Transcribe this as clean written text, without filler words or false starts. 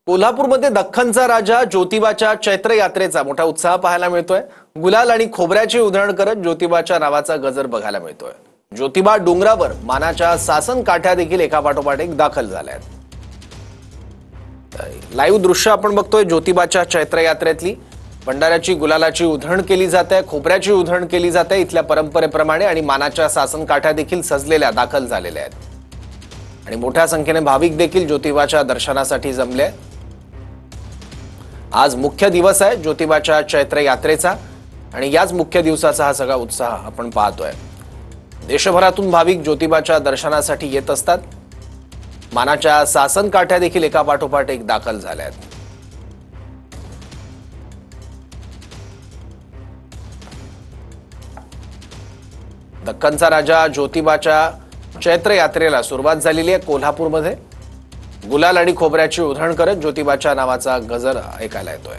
कोल्हापूरमध्ये दख्खनचा राजा ज्योतिबाच्या चैत्र यात्रेचा मोठा उत्साह पाहायला मिळतोय। गुलाल आणि खोबऱ्याची उधळण करत ज्योतिबाच्या नावाचा गजर बघायला मिळतोय। ज्योतिबा डोंगरावर मानाच्या सासन काठ्या देखील एकापाठोपाठ एक दाखल झाल्या आहेत। लाईव्ह दृश्य आपण बघतोय ज्योतिबाच्या चैत्र यात्रेतली। भंडाऱ्याची गुलालाची उधळण केली जाते, खोबऱ्याची उधळण केली जाते इथल्या परंपरेप्रमाणे आणि मानाच्या सासन काठ्या देखील सजलेल्या दाखल झालेल्या आहेत आणि मोठ्या संख्येने भाविक देखील ज्योतिबाच्या दर्शनासाठी जमले आहेत। आज मुख्य दिवस आहे ज्योतिबाच्या चैत्र यात्रेचा आणि याच मुख्य दिवसाचा हा सगळा उत्साह आपण पाहतोय। देशभरातून भाविक ज्योतिबाच्या दर्शनासाठी येत असतात। मानाच्या सासन काठ्या देखील एकापाठोपाठ एक दाखल झाल्या आहेत। दख्खनचा राजा ज्योतिबाच्या चैत्र यात्रेला सुरुवात झालेली आहे। कोल्हापूरमध्ये गुलाल आणि खोबऱ्याची उधळण करत ज्योतिबाच्या नावाचा गजर ऐकायला येतोय।